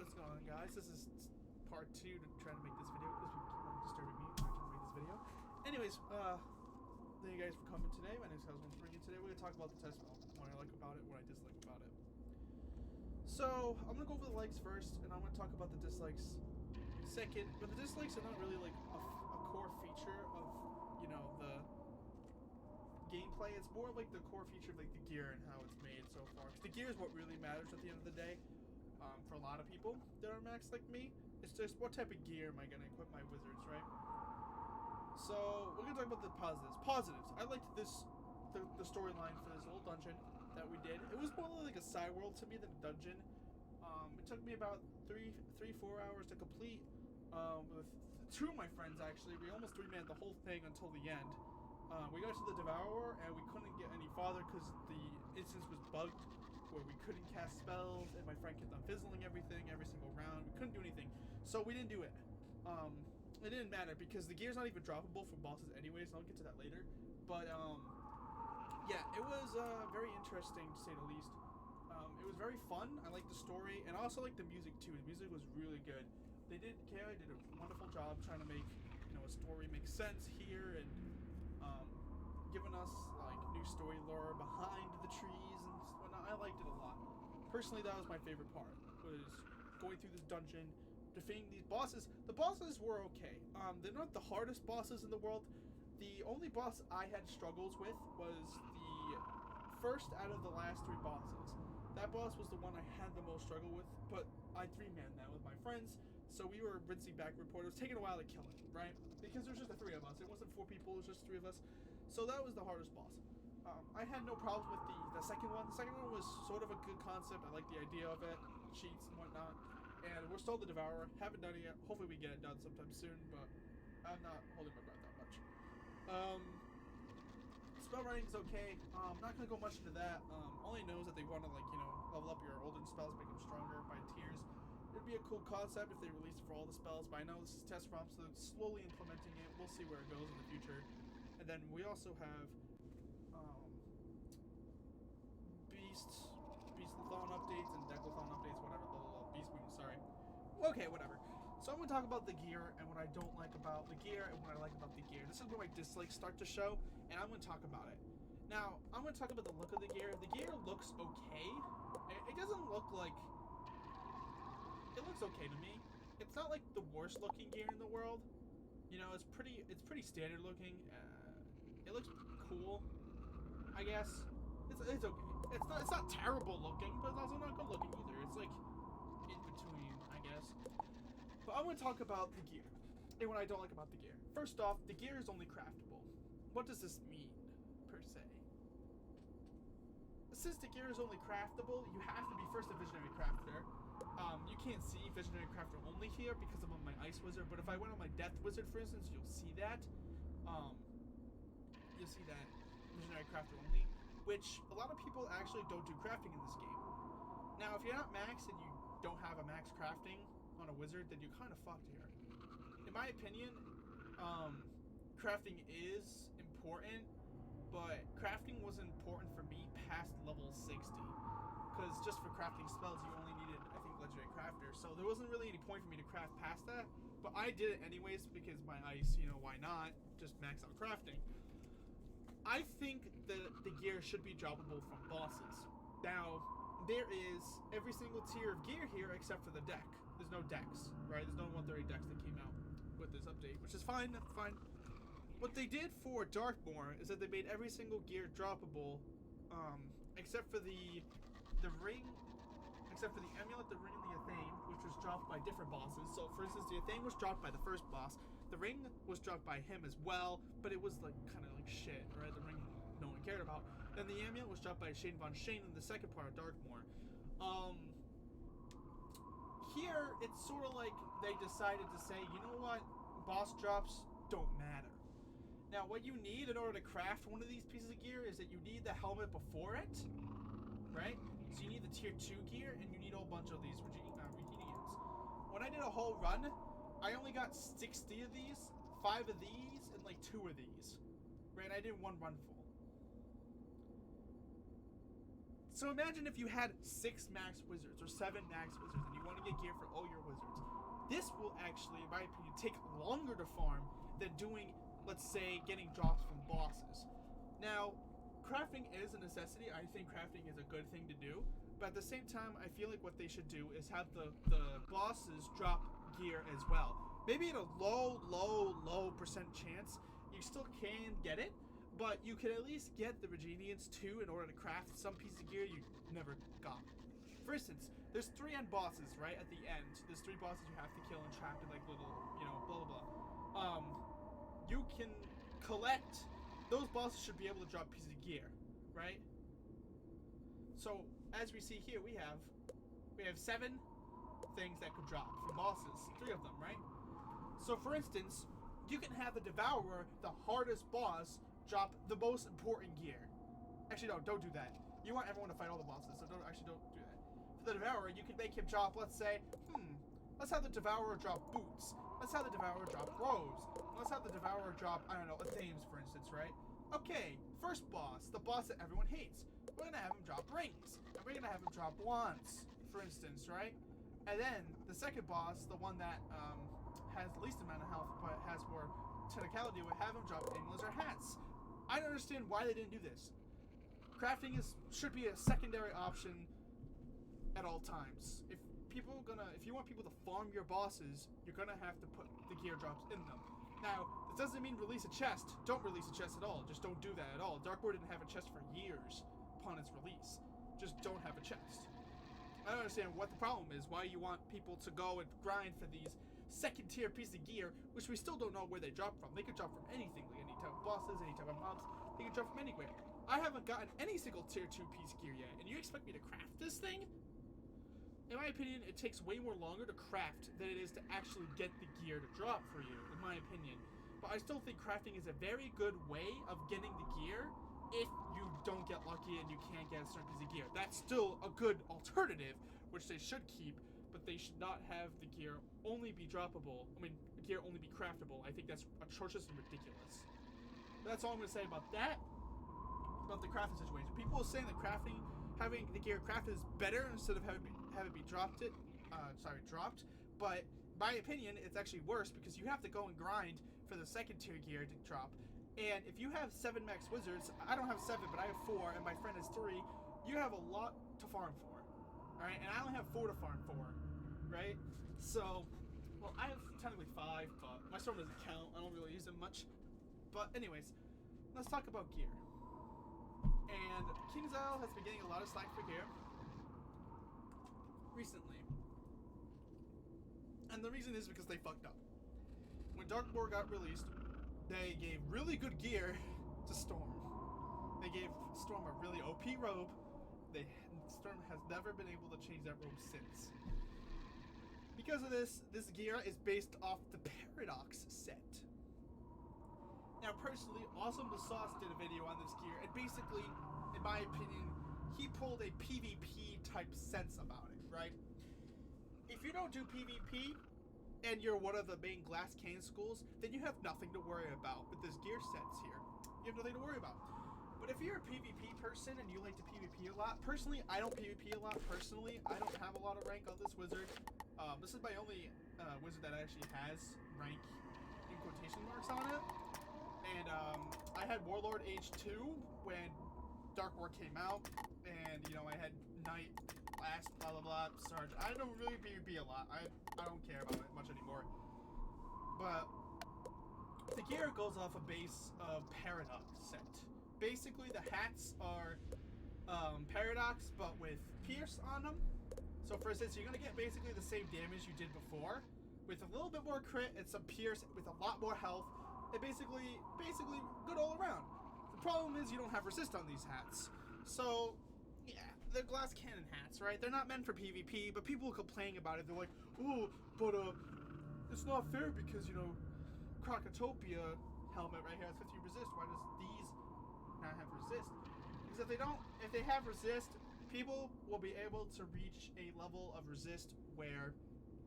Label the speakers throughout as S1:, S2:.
S1: what's going on, guys? This is part 2 to try to make this video because people keep on disturbing me when I try to make this video. Anyways, thank you guys for coming today. My name is Cosmo3. Today we're going to talk about the test film, what I like about it, what I dislike about it. So, I'm going to go over the likes first, and I'm going to talk about the dislikes second. But the dislikes are not really like a core feature of, you know, the gameplay. It's more like the core feature of like the gear and how it's made so far. Because the gear is what really matters at the end of the day. For a lot of people that are maxed like me, it's just what type of gear am I going to equip my wizards, right? So, we're going to talk about the positives. Positives. I liked the storyline for this little dungeon that we did. It was more like a side world to me than a dungeon. It took me about 4 hours to complete. With 2 of my friends, actually. We almost 3-manned the whole thing until the end. We got to the Devourer, and we couldn't get any farther because the instance was bugged, where we couldn't cast spells, and my friend kept on fizzling everything every single round. We couldn't do anything, so we didn't do it. It didn't matter, because the gear's not even droppable for bosses anyways, and I'll get to that later. But, yeah, it was very interesting, to say the least. It was very fun. I liked the story, and I also liked the music, too. The music was really good. Kara did a wonderful job trying to make, you know, a story make sense here, and giving us like new story lore behind the trees and whatnot. I liked it a lot. Personally, that was my favorite part, was going through this dungeon, defeating these bosses. The bosses were okay. They're not the hardest bosses in the world. The only boss I had struggles with was the first out of the last 3 bosses. That boss was the one I had the most struggle with, but I 3-manned that with my friends, so we were rinsing back report. It was taking a while to kill it, right? Because there was just the 3 of us. It wasn't 4 people, it was just 3 of us. So that was the hardest boss. I had no problems with the second one. The second one was sort of a good concept. I like the idea of it, cheats and whatnot. And we're still the Devourer. Haven't done it yet. Hopefully we get it done sometime soon, but I'm not holding my breath that much. Spell writing is okay. I'm not gonna go much into that. Only knows that they want to, like, you know, level up your olden spells, make them stronger by tiers. It'd be a cool concept if they released it for all the spells, but I know this is test ROM, so they're slowly implementing it. We'll see where it goes in the future. And then we also have Beastlathon updates and Declathon updates, whatever, Beast Moon, sorry. Okay, whatever. So I'm going to talk about the gear and what I don't like about the gear and what I like about the gear. This is where my dislikes start to show, and I'm going to talk about it. Now, I'm going to talk about the look of the gear. The gear looks okay. It doesn't look like... It looks okay to me. It's not like the worst looking gear in the world. You know, it's pretty standard looking. It looks cool, I guess. It's okay. It's not terrible looking, but it's also not good looking either. It's like in between, I guess. But I'm going to talk about the gear and what I don't like about the gear. First off, the gear is only craftable. What does this mean, per se? Since the gear is only craftable, you have to be first a Visionary Crafter. You can't see Visionary Crafter only here because I'm on my Ice Wizard, but if I went on my Death Wizard, for instance, you'll see that. You'll see that Visionary Crafter only, which a lot of people actually don't do crafting in this game. Now, if you're not maxed and you don't have a max crafting on a wizard, then you're kind of fucked here. In my opinion, crafting is important, but crafting wasn't important for me past level 60. Because just for crafting spells, you only needed, I think, Legendary Crafter. So there wasn't really any point for me to craft past that. But I did it anyways because my ice, you know, why not? Just max out crafting. I think that the gear should be droppable from bosses. Now, there is every single tier of gear here except for the deck. There's no decks, right? There's no 130 decks that came out with this update, which is fine, that's fine. What they did for Darkmoor is that they made every single gear droppable, except for the ring, except for the amulet, the ring, and the Athame, which was dropped by different bosses. So, for instance, the Athame was dropped by the first boss. The ring was dropped by him as well, but it was like kind of like shit, right? The ring no one cared about. Then the amulet was dropped by Shane Von Shane in the second part of Darkmoor. Here, it's sort of like they decided to say, you know what? Boss drops don't matter. Now, what you need in order to craft one of these pieces of gear is that you need the helmet before it, right? So you need the tier 2 gear, and you need a whole bunch of these Regenians. When I did a whole run, I only got 60 of these, 5 of these, and like 2 of these. Right? I did one run full. So imagine if you had 6 max wizards or 7 max wizards and you want to get gear for all your wizards. This will actually, in my opinion, take longer to farm than doing, let's say, getting drops from bosses. Now, crafting is a necessity. I think crafting is a good thing to do. But at the same time, I feel like what they should do is have the bosses drop gear as well. Maybe at a low percent chance, you still can get it, but you can at least get the Regenians too in order to craft some piece of gear you never got. For instance, there's 3 end bosses, right, at the end. There's 3 bosses you have to kill and trap in like little, blah blah blah. You can collect, those bosses should be able to drop pieces of gear, right? So, as we see here, we have 7 things that could drop from bosses. 3 of them, right? So, for instance, you can have the Devourer, the hardest boss, drop the most important gear. Actually, no, don't do that. You want everyone to fight all the bosses, so don't do that. For the Devourer, you can make him drop, let's say, let's have the Devourer drop boots. Let's have the Devourer drop robes. Let's have the Devourer drop, I don't know, Athames, for instance, right? Okay, first boss, the boss that everyone hates. We're gonna have him drop rings. And we're gonna have him drop wands, for instance, right? And then the second boss, the one that has the least amount of health but has more technicality, would have him drop amulets or hats. I don't understand why they didn't do this. Crafting should be a secondary option at all times. If you want people to farm your bosses, you're gonna have to put the gear drops in them. Now, this doesn't mean release a chest. Don't release a chest at all. Just don't do that at all. Dark War didn't have a chest for years upon its release. Just don't have a chest. I don't understand what the problem is. Why you want people to go and grind for these second tier pieces of gear, which we still don't know where they drop from. They could drop from anything, like any type of bosses, any type of mobs. They can drop from anywhere. I haven't gotten any single tier 2 piece gear yet, and you expect me to craft this thing? In my opinion, it takes way more longer to craft than it is to actually get the gear to drop for you, in my opinion. But I still think crafting is a very good way of getting the gear if you don't get lucky and you can't get a certain piece of gear. That's still a good alternative, which they should keep, but they should not have the gear only be droppable. I mean, the gear only be craftable. I think that's atrocious and ridiculous. But that's all I'm going to say about that. About the crafting situation. People are saying that having the gear crafted is better instead of having it be dropped. But in my opinion, it's actually worse because you have to go and grind for the second tier gear to drop. And if you have 7 max wizards, I don't have 7, but I have 4, and my friend has 3. You have a lot to farm for, all right? And I only have 4 to farm for, right? So, well, I have technically 5, but my storm doesn't count. I don't really use them much. But anyways, let's talk about gear. And KingsIsle has been getting a lot of slack for gear recently. And the reason is because they fucked up. When Dark War got released, they gave really good gear to Storm. They gave Storm a really OP robe. Storm has never been able to change that robe since. Because of this gear is based off the Paradox set. Now, personally, Awesome the Sauce did a video on this gear, and basically, in my opinion, he pulled a PvP type sense about it, right? If you don't do PvP, and you're one of the main Glass Cane schools, then you have nothing to worry about with this gear sets here. You have nothing to worry about. But if you're a PvP person and you like to PvP a lot, personally, I don't PvP a lot. Personally, I don't have a lot of rank on this wizard. This is my only wizard that actually has rank in quotation marks on it. And I had Warlord age 2 when Dark War came out, and I had Knight last blah blah blah Sarge. I don't really PvP a lot. I don't care about it much anymore. But the gear goes off a base of Paradox set. Basically, the hats are Paradox, but with Pierce on them. So for instance, you're gonna get basically the same damage you did before, with a little bit more crit and some Pierce with a lot more health. And basically good all around. The problem is you don't have resist on these hats. So yeah, they're glass cannon hats, right? They're not meant for PvP, but people complain about it. They're like, oh, but it's not fair because Krakatopia helmet right here has 50 resist. Why does these not have resist? Because if they have resist, people will be able to reach a level of resist where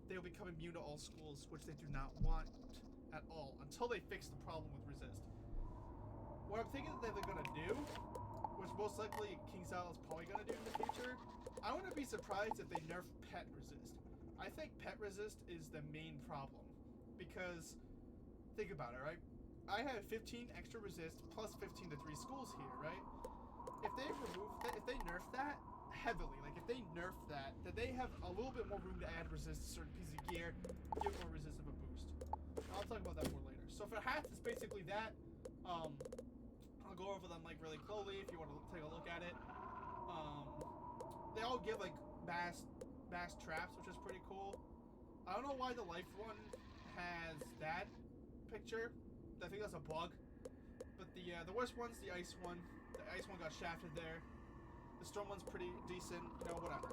S1: they'll become immune to all schools, which they do not want at all, until they fix the problem with resist. What I'm thinking that they're gonna do which most likely King Sal is probably going to do in the future, I wouldn't be surprised if they nerf pet resist. I think pet resist is the main problem, because think about it, right? I have 15 extra resist plus 15 to 3 schools here, right? If they remove that, if they nerf that heavily, like if they nerf that, then they have a little bit more room to add resist to certain pieces of gear, give more resist of a boost. I'll talk about that more later. So for hats, it's basically that. I'll go over them like really slowly if you want to take a look at it. They all give like mass traps, which is pretty cool. I don't know why the life one has that picture. I think that's a bug. But the worst one's the ice one. The ice one got shafted there. The storm one's pretty decent. You know, whatever.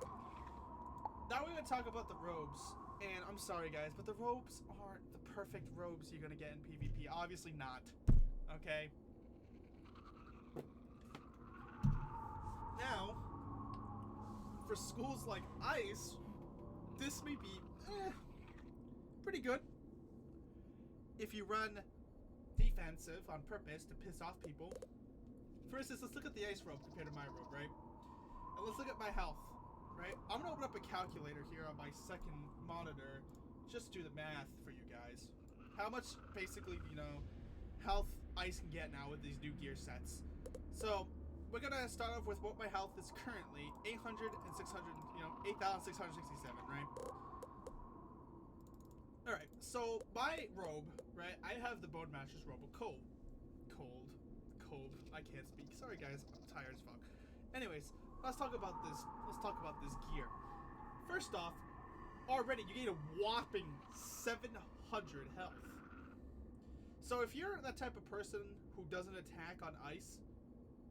S1: Now we're gonna talk about the robes. And I'm sorry guys, but the robes aren't the perfect robes you're gonna get in PvP. Obviously not. Okay. Now, for schools like Ice, this may be pretty good. If you run defensive on purpose to piss off people. For instance, let's look at the ice robe compared to my robe, right? And let's look at my health, right? I'm gonna open up a calculator here on my second monitor just to do the math for you guys. How much, basically, you know, health Ice can get now with these new gear sets. So, we're gonna start off with what my health is currently, 800 and 600, you know, 8,667, right? Alright, so my robe, right, I have the Bonemaster's robe of cold. I can't speak. Sorry guys, I'm tired as fuck. Anyways, let's talk about this gear. First off, already you gain a whopping 700 health. So if you're that type of person who doesn't attack on ice,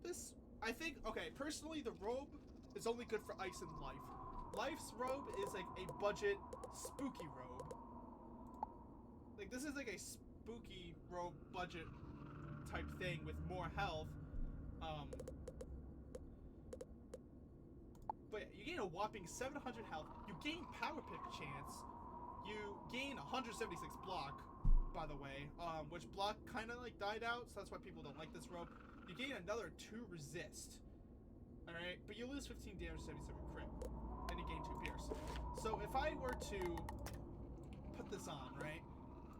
S1: this, I think, okay, personally the robe is only good for ice and life. Life's robe is like a budget spooky robe. Like this is like a spooky robe budget type thing with more health. But yeah, you gain a whopping 700 health. You gain power pick chance. You gain 176 block, by the way, which block kind of like died out, so that's why people don't like this robe. You gain another 2 resist. Alright, but you lose 15 damage, 77 crit, and you gain 2 pierce. So if I were to put this on, right?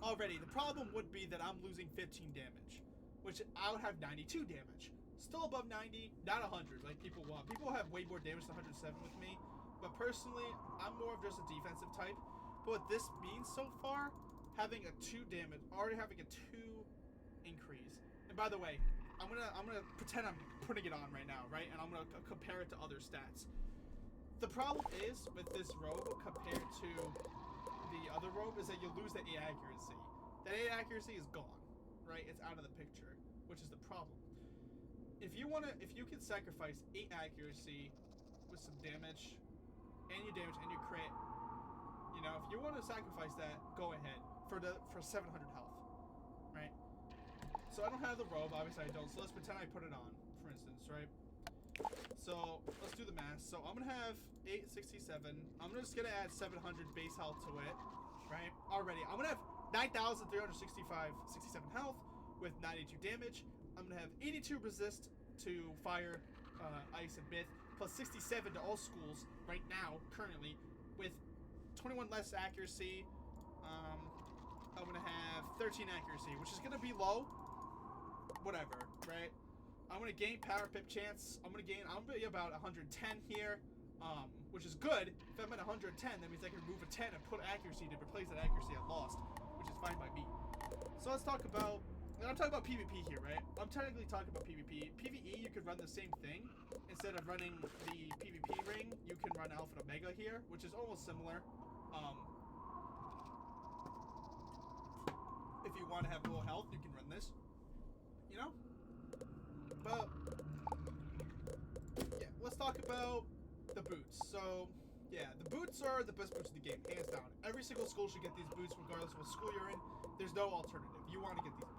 S1: Already, the problem would be that I'm losing 15 damage, which I would have 92 damage. Still above 90, not 100 like people want. People have way more damage than 107 with me, but personally, I'm more of just a defensive type. But what this means so far, having a 2 damage, already having a 2 increase. And by the way, I'm gonna pretend I'm putting it on right now, right? And I'm gonna compare it to other stats. The problem is with this robe compared to the other robe is that you lose that 8 accuracy. That 8 accuracy is gone, right? It's out of the picture, which is the problem. If you can sacrifice 8 accuracy with some damage, and your damage and your crit, you know, if you want to sacrifice that, go ahead for 700 health, right? So I don't have the robe, obviously I don't. So let's pretend I put it on, for instance, right? So let's do the math. So I'm gonna have 867. I'm just gonna add 700 base health to it, right? Already, I'm gonna have 9,367 health with 92 damage. I'm gonna have 82 resist to fire, ice, and myth, plus 67 to all schools right now, currently, with 21 less accuracy. I'm gonna have 13 accuracy, which is gonna be low. Whatever, right? I'm gonna gain power pip chance. I'm gonna be about 110 here, which is good. If I'm at 110, that means I can remove a 10 and put accuracy to replace that accuracy I lost, which is fine by me. So let's talk about. I'm talking about PvP here, right? I'm technically talking about PvP. PvE, you could run the same thing. Instead of running the PvP ring, you can run Alpha and Omega here, which is almost similar. If you want to have low health, you can run this. You know? But yeah, let's talk about the boots. So yeah, the boots are the best boots in the game, hands down. Every single school should get these boots regardless of what school you're in. There's no alternative. You want to get these boots.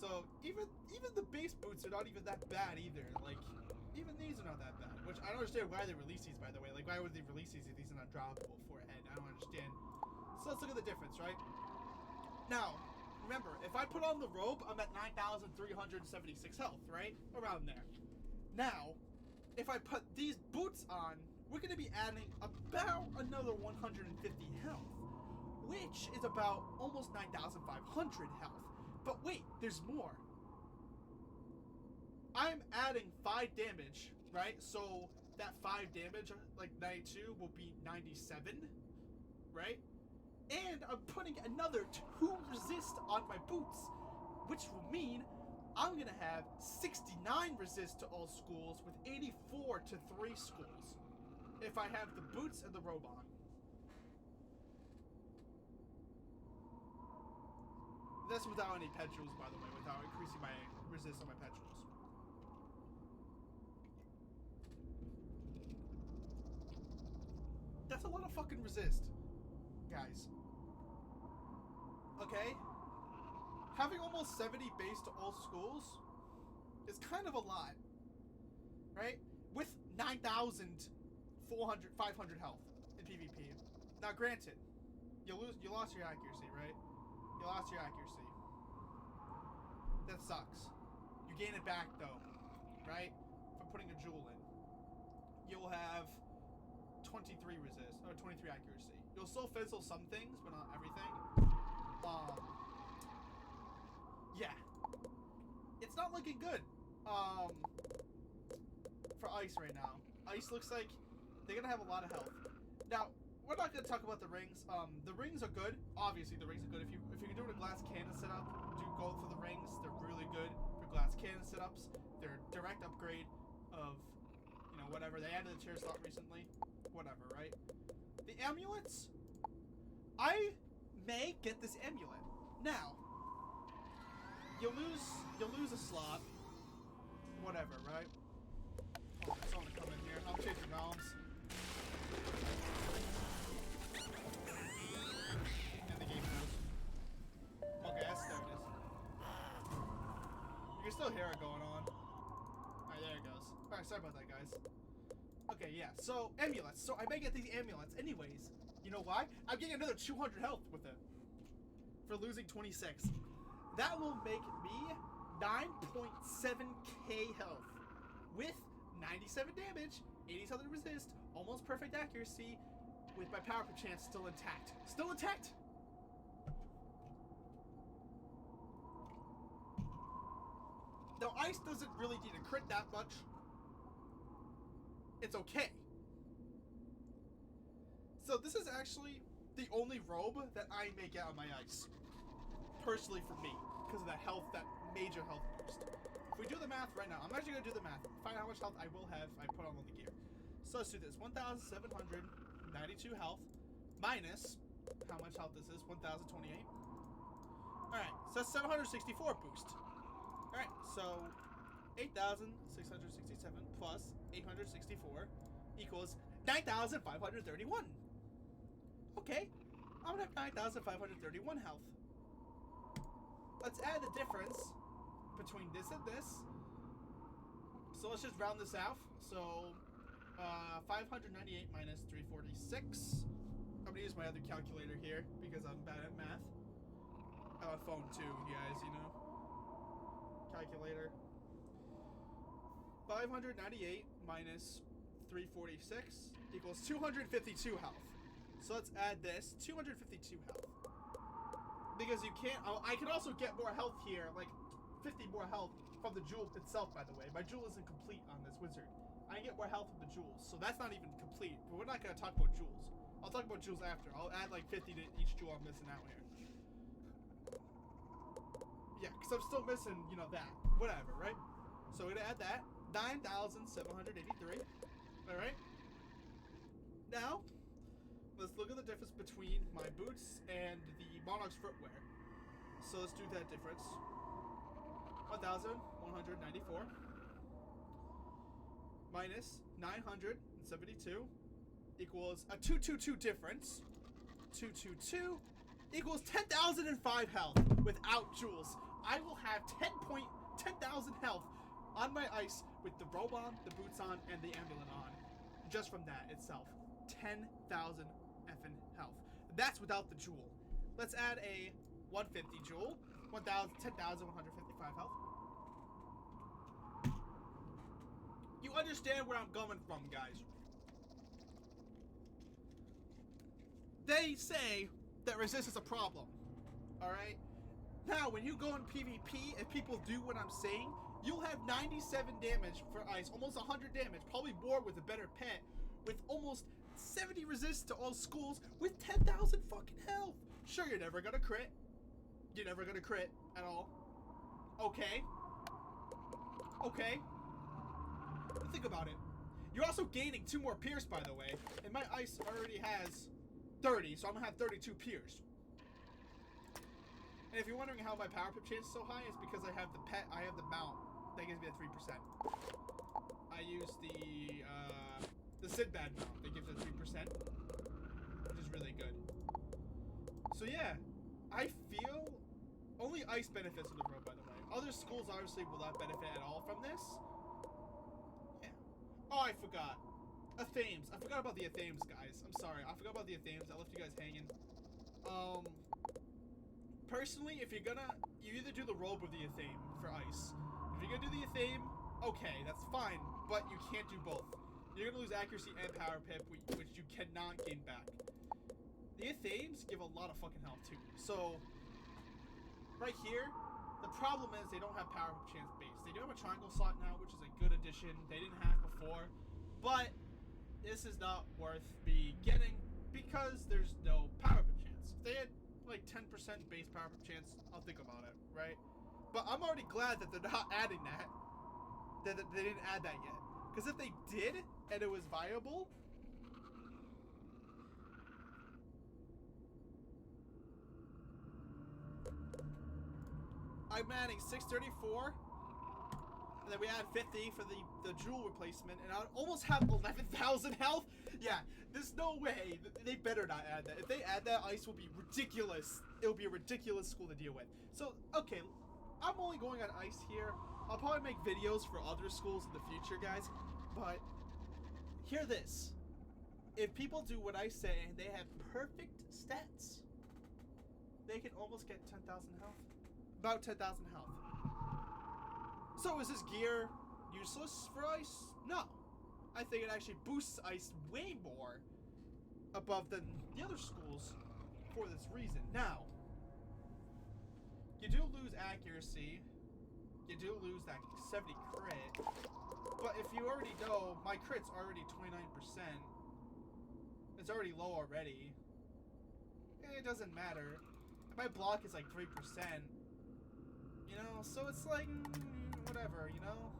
S1: So even the base boots are not even that bad either. Like, even these are not that bad. Which I don't understand why they release these, by the way. Like, why would they release these if these are not droppable for a head? I don't understand. So let's look at the difference, right? Now, remember, if I put on the robe, I'm at 9,376 health, right? Around there. Now, if I put these boots on, we're going to be adding about another 150 health, which is about almost 9,500 health. But wait, there's more. I'm adding 5 damage, right? So that 5 damage, like 92, will be 97, right? And I'm putting another 2 resist on my boots, which will mean I'm gonna have 69 resist to all schools with 84 to 3 schools if I have the boots and the robe on. That's without any pet jewels, by the way, without increasing my resist on my pet jewels. That's a lot of fucking resist, guys. Okay? Having almost 70 base to all schools is kind of a lot, right? With 500 health in PvP. Now, granted, you lost your accuracy, right? You lost your accuracy. That sucks. You gain it back though, right? From putting a jewel in. You'll have 23 resist or 23 accuracy. You'll still fizzle some things, but not everything. Yeah. It's not looking good. For Ice right now. Ice looks like they're gonna have a lot of health. Now, we're not gonna talk about the rings. The rings are good. Obviously, the rings are good. If you're doing a glass cannon setup, do go for the rings. They're really good for glass cannon setups. They're a direct upgrade of, you know, whatever. They added the chair slot recently. Whatever, right? The amulets. I may get this amulet. Now, you lose a slot. Whatever, right? Oh, there's someone to come in here. I'm chasing gnomes. And the game goes. Okay, there it is. You can still hear it going on. Alright, there it goes. Alright, sorry about that, guys. Okay, yeah, so amulets. So I may get these amulets anyways. You know why? I'm getting another 200 health with it. For losing 26. That will make me 9.7k health. With 97 damage, 87 resist, almost perfect accuracy, with my power up chance still intact. Still intact! Now, Ice doesn't really need a crit that much. It's okay. So this is actually the only robe that I may get on my Ice. Personally for me. Because of that health, that major health boost. If we do the math right now, I'm actually going to do the math. Find out how much health I will have if I put on all the gear. So let's do this. 1,792 health minus how much health this is. 1,028. Alright, so that's 764 boost. Alright, so 8,667 plus 864 equals 9,531. Okay, I'm gonna have 9,531 health. Let's add the difference between this and this. So let's just round this out. So 598 minus 346. I'm gonna use my other calculator here because I'm bad at math. I have a phone too, you guys, you know. Calculator. 598 minus 346 equals 252 health. So let's add this, 252 health. Because you can't, I can also get more health here, like 50 more health from the jewel itself, by the way. My jewel isn't complete on this wizard. I can get more health from the jewels, so that's not even complete. But we're not going to talk about jewels. I'll talk about jewels after. I'll add like 50 to each jewel I'm missing out here. Yeah, because I'm still missing, you know, that. Whatever, right? So we're going to add that. 9,783. Alright? Now, let's look at the difference between my boots and the Monarch's footwear. So let's do that difference. 1,194 minus 972 equals a 222 difference. 222 equals 10,005 health without jewels. I will have 10,000 health on my Ice with the robe on, the boots on, and the amulet on. Just from that itself. 10,000 effing health. That's without the jewel. Let's add a 150 jewel. 10,155 health. You understand where I'm coming from, guys. They say that resist is a problem. Alright? Now, when you go in PvP and people do what I'm saying, you'll have 97 damage for ice, almost 100 damage, probably more with a better pet, with almost 70 resist to all schools, with 10,000 fucking health. Sure, you're never gonna crit. You're never gonna crit at all. Okay. Okay. Think about it. You're also gaining 2 more Pierce, by the way, and my ice already has 30, so I'm gonna have 32 Pierce. And if you're wondering how my power pip chance is so high, it's because I have the pet, I have the mount that gives me a 3%. I use the Sinbad mount that gives it 3%, which is really good. So yeah, I feel only ice benefits from the road, by the way. Other schools obviously will not benefit at all from this. Yeah. Oh, I forgot. Athames. I forgot about the Athames, guys. I'm sorry. I forgot about the Athames. I left you guys hanging. Personally, if you're gonna, you either do the robe or the Athame for ice. If you're gonna do the Athame, okay, that's fine, but you can't do both. You're gonna lose accuracy and power pip, which you cannot gain back. The Athames give a lot of fucking health too. So, right here, the problem is they don't have power pip chance base. They do have a triangle slot now, which is a good addition. They didn't have before, but this is not worth me getting because there's no power pip chance. If they had like 10% base power pip chance, I'll think about it, right? But I'm already glad that they're not adding that. That they didn't add that yet. Because if they did, and it was viable, I'm adding 634, and then we add 50 for the jewel replacement, and I'd almost have 11,000 health. Yeah, there's no way. They better not add that. If they add that, ice will be ridiculous. It'll be a ridiculous school to deal with. So, okay, I'm only going on ice here. I'll probably make videos for other schools in the future, guys. But, hear this. If people do what I say and they have perfect stats, they can almost get 10,000 health. About 10,000 health. So is this gear useless for ice? No. I think it actually boosts ice way more above than the other schools for this reason. Now, you do lose accuracy. You do lose that 70 crit. But if you already know, my crit's already 29%. It's already low already. It doesn't matter. My block is like 3%. You know, so it's like, whatever, you know?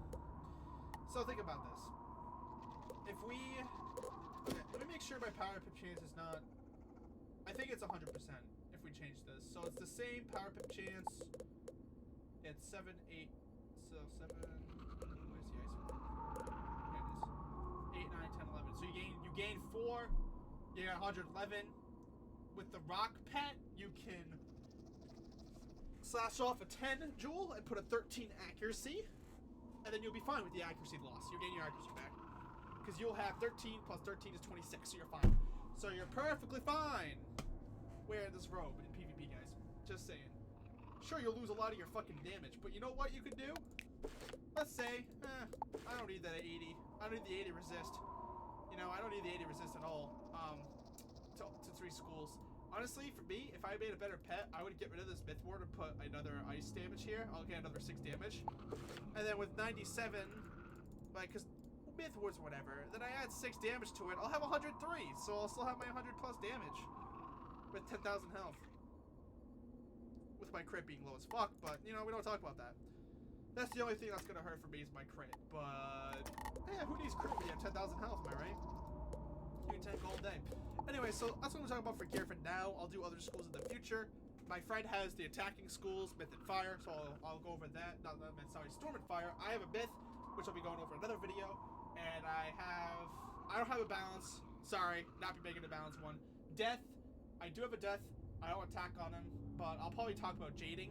S1: So think about this. If we... Okay, let me make sure my power pip chance is not... I think it's 100% if we change this. So it's the same power pip chance. It's 7, 8... So 7... Where's the ice one? Here it is. 8, 9, 10, 11. So you gain 4. You got 111. With the rock pet, you can slash off a 10 jewel and put a 13 accuracy. And then you'll be fine with the accuracy loss. You'll gain your accuracy back. Because you'll have 13 plus 13 is 26, so you're fine. So you're perfectly fine wearing this robe in PvP, guys. Just saying. Sure, you'll lose a lot of your fucking damage, but you know what you could do? Let's say, I don't need that 80. I don't need the 80 resist. You know, I don't need the 80 resist at all. To 3 schools. Honestly, for me, if I made a better pet, I would get rid of this Myth Ward and put another ice damage here. I'll get another 6 damage. And then with 97, like, because Myth Wards or whatever, then I add 6 damage to it, I'll have 103, so I'll still have my 100 plus damage. With 10,000 health. With my crit being low as fuck, but, you know, we don't talk about that. That's the only thing that's gonna hurt for me is my crit, but... Yeah, who needs crit when you have 10,000 health, am I right? You 10 gold day. Anyway, so that's what I'm talking about for gear for now. I'll do other schools in the future. My friend has the attacking schools, Myth and Fire, so I'll go over that. Storm and Fire. I have a Myth, which I'll be going over in another video. And I don't have a balance. Sorry, not be making a balance one. Death. I do have a Death. I don't attack on him, but I'll probably talk about Jading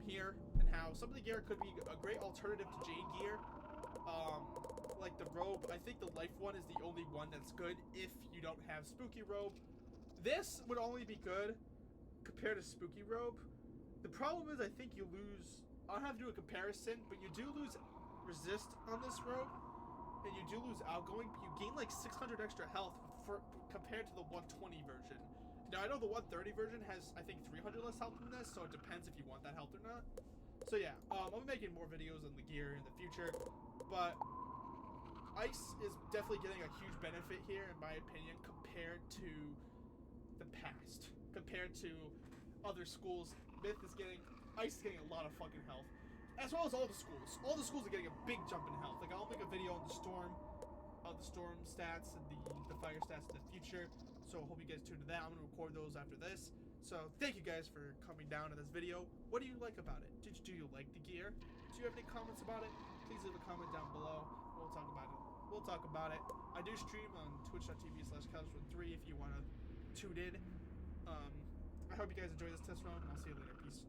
S1: here and how some of the gear could be a great alternative to Jade gear. Like the robe, I think the life one is the only one that's good if you don't have Spooky Robe. This would only be good compared to Spooky Robe The problem is, I think you lose. I don't have to do a comparison, but you do lose resist on this rope, and you do lose outgoing. But you gain like 600 extra health compared to the 120 version. Now I know the 130 version has, I think, 300 less health than this, so it depends if you want that health or not. So yeah, I'm making more videos on the gear in the future, but Ice is definitely getting a huge benefit here, in my opinion, compared to the past. Compared to other schools, Ice is getting a lot of fucking health, as well as all the schools. All the schools are getting a big jump in health. Like, I'll make a video on the storm stats and the fire stats in the future. So I hope you guys tune to that. I'm gonna record those after this. So thank you guys for coming down to this video. What do you like about it? Do you like the gear? Do you have any comments about it? Please leave a comment down below. We'll talk about it. I do stream on twitch.tv/CallusRun3 if you wanna tune in. I hope you guys enjoy this test run, and I'll see you later. Peace.